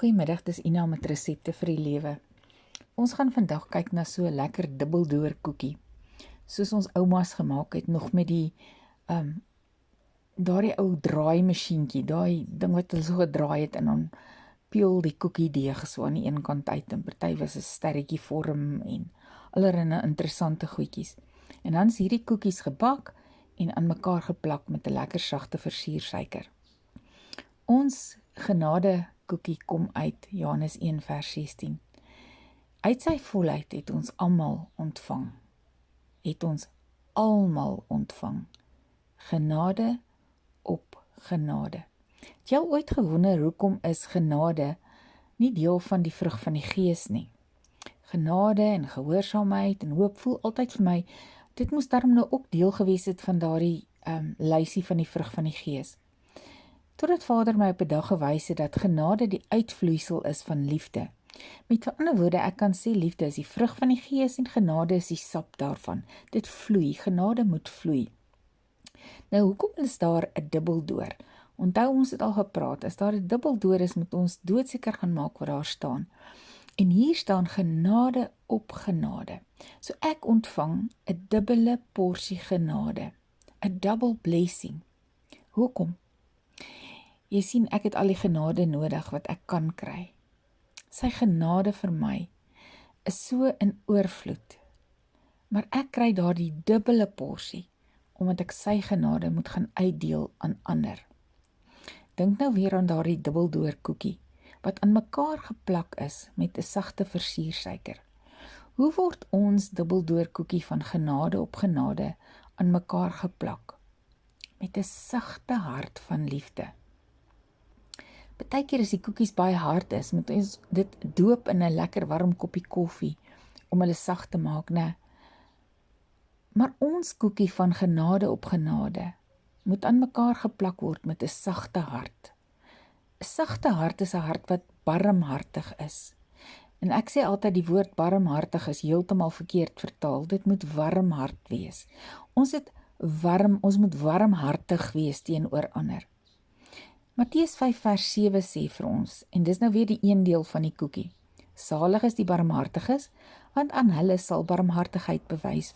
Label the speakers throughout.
Speaker 1: Goeiemiddag, dis Ina met resepte vir die lewe. Ons gaan vandag kyk na so 'n lekker dubbeldoor koekie. Soos ons oumas gemaak het nog met die daardie ou draaimasjienkie, daai ding wat hulle so gedraai het en dan peel die koekie deeg so aan die een kant uit en party was 'n sterretjie vorm en allerlei interessante goedjies. En dan is hierdie koekies gebak en aan mekaar geplak met 'n lekker sagte versiersuiker. Ons genade koekie kom uit Johannes 1 vers 16. Uit sy volheid het ons almal ontvang. Genade op genade. Het jy al ooit gewonder hoekom is genade nie deel van die vrug van die gees nie? Genade en gehoorsaamheid en hoop voel altyd vir my, dit moes daarom nou ook deel gewees het van daardie lysie van die vrug van die gees. Totdat Vader my op 'n dag gewys het dat genade die uitvloeisel is van liefde. Met ander woorde, ek kan sê liefde is die vrug van die gees en genade is die sap daarvan. Dit vloei, genade moet vloei. Nou, hoekom is daar 'n dubbeldoor? Onthou, ons het al gepraat, as daar 'n dubbeldoor is, moet ons doodseker gaan maak wat daar staan. En hier staan genade op genade. So ek ontvang 'n dubbele porsie genade, 'n double blessing. Hoekom? Jy sien, ek het al die genade nodig wat ek kan kry. Sy genade vir my is so in oorvloed. Maar ek kry daardie dubbele porsie, omdat ek sy genade moet gaan uitdeel aan ander. Dink nou weer aan daardie dubbeldoor koekie, wat aan mekaar geplak is met 'n sagte versiersuiker. Hoe word ons dubbeldoor koekie van genade op genade aan mekaar geplak? Met 'n sagte hart van liefde. Partykeer as die koekies baie hard is, moet ons dit doop in 'n lekker warm koppie koffie, om hulle sag te maak, né? Maar ons koekie van genade op genade, moet aan mekaar geplak word met 'n sagte hart. 'n Sagte hart is 'n hart wat barmhartig is. En ek sê altyd die woord barmhartig is heeltemal verkeerd vertaal, dit moet warm hart wees. Ons moet warmhartig wees teenoor ander. Matteus 5 vers 7 sê vir ons, en dis nou weer die een deel van die koekie, salig is die barmhartiges, want aan hulle sal barmhartigheid bewys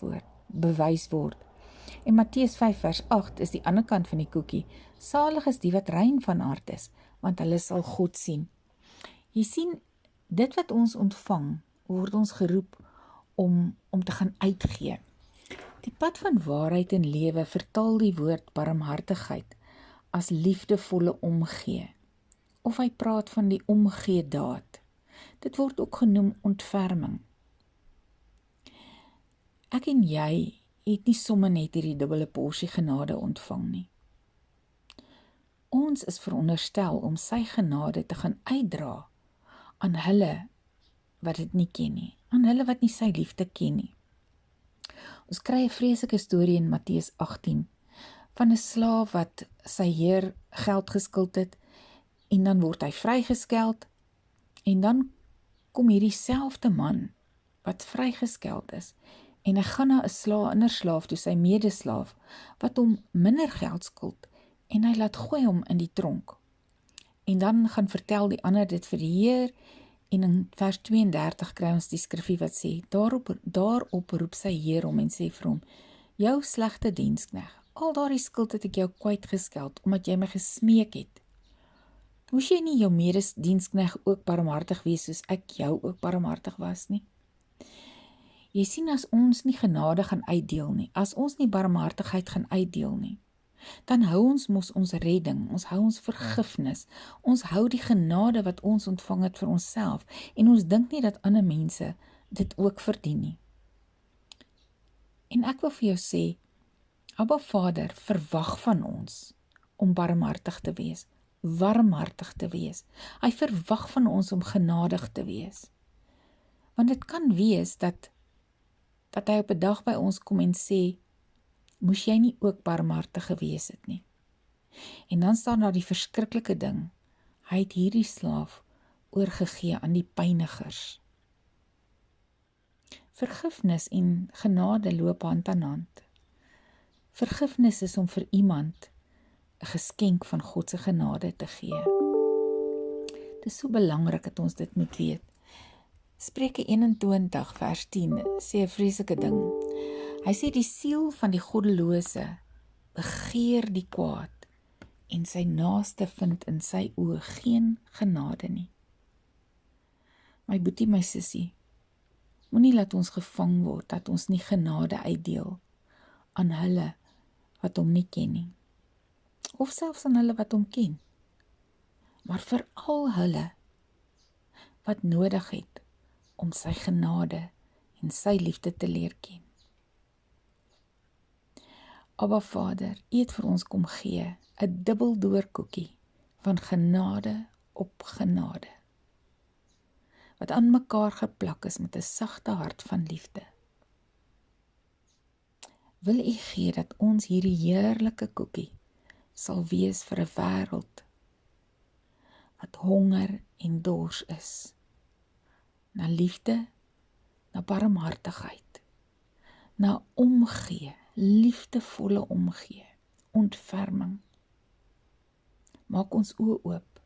Speaker 1: word. En Matteus 5 vers 8 is die ander kant van die koekie, salig is die wat rein van hart is, want hulle sal God sien. Jy sien, dit wat ons ontvang, word ons geroep om te gaan uitgee. Die pad van waarheid en lewe vertaal die woord barmhartigheid as liefdevolle omgee, of hy praat van die omgee daad. Dit word ook genoem ontferming. Ek en jy het nie sommer net hierdie dubbele porsie genade ontvang nie. Ons is veronderstel om sy genade te gaan uitdra aan hulle wat dit nie ken nie, aan hulle wat nie sy liefde ken nie. Ons kry 'n vreeslike storie in Matteus 18, van 'n slaaf wat sy heer geld geskuld het, en dan word hy vrygeskeld, en dan kom hierdie selfde man, wat vrygeskeld is, en hy gaan na 'n ander slaaf toe, sy medeslaaf, wat hom minder geld skuld, en hy laat gooi hom in die tronk. En dan gaan vertel die ander dit vir die heer, en in vers 32 kry ons die skrifgie wat sê, daarop roep sy heer hom en sê vir hom, jou slegte diensknegt, al daardie skuld het ek jou kwytgeskeld, omdat jy my gesmeek het. Moes jy nie jou medediensknegt ook barmhartig wees, soos ek jou ook barmhartig was nie? Jy sien, as ons nie genade gaan uitdeel nie, as ons nie barmhartigheid gaan uitdeel nie, dan hou ons mos ons redding, ons hou ons vergifnis, ons hou die genade wat ons ontvang het vir onsself, en ons dink nie dat ander mense dit ook verdien nie. En ek wil vir jou sê, Abba Vader verwag van ons om barmhartig te wees, warmhartig te wees. Hy verwag van ons om genadig te wees. Want dit kan wees dat hy op 'n dag by ons kom en sê, moes jy nie ook barmhartig gewees het nie. En dan staan daar die verskriklike ding, hy het hierdie slaaf oorgegee aan die pynigers. Vergifnis en genade loop hand aan hand. Vergifnis is om vir iemand 'n geskenk van God se genade te gee. Dit is so belangrik dat ons dit moet weet. Spreuke 21 vers 10 sê 'n vreeslike ding. Hy sê die siel van die goddelose begeer die kwaad en sy naaste vind in sy oë geen genade nie. My boetie, my sussie, moenie laat ons gevang word dat ons nie genade uitdeel aan hulle wat hom nie ken nie, of selfs aan hulle wat hom ken, maar veral hulle wat nodig het om sy genade en sy liefde te leer ken. Abba Vader, U het vir ons kom gee, 'n dubbeldoorkoekie van genade op genade, wat aan mekaar geplak is met 'n sagte hart van liefde. Wil U gee dat ons hierdie heerlike koekie sal wees vir 'n wêreld wat honger en dors is, na liefde, na barmhartigheid, na omgee, liefdevolle omgee, ontferming. Maak ons oë oop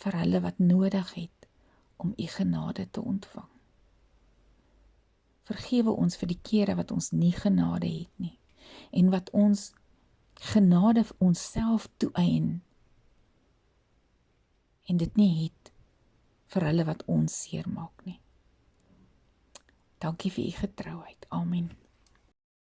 Speaker 1: vir hulle wat nodig het om U genade te ontvang. Vergewe ons vir die kere wat ons nie genade het nie, en wat ons genade vir onsself toeëien, en dit nie het vir hulle wat ons seermaak nie. Dankie vir U getrouheid. Amen.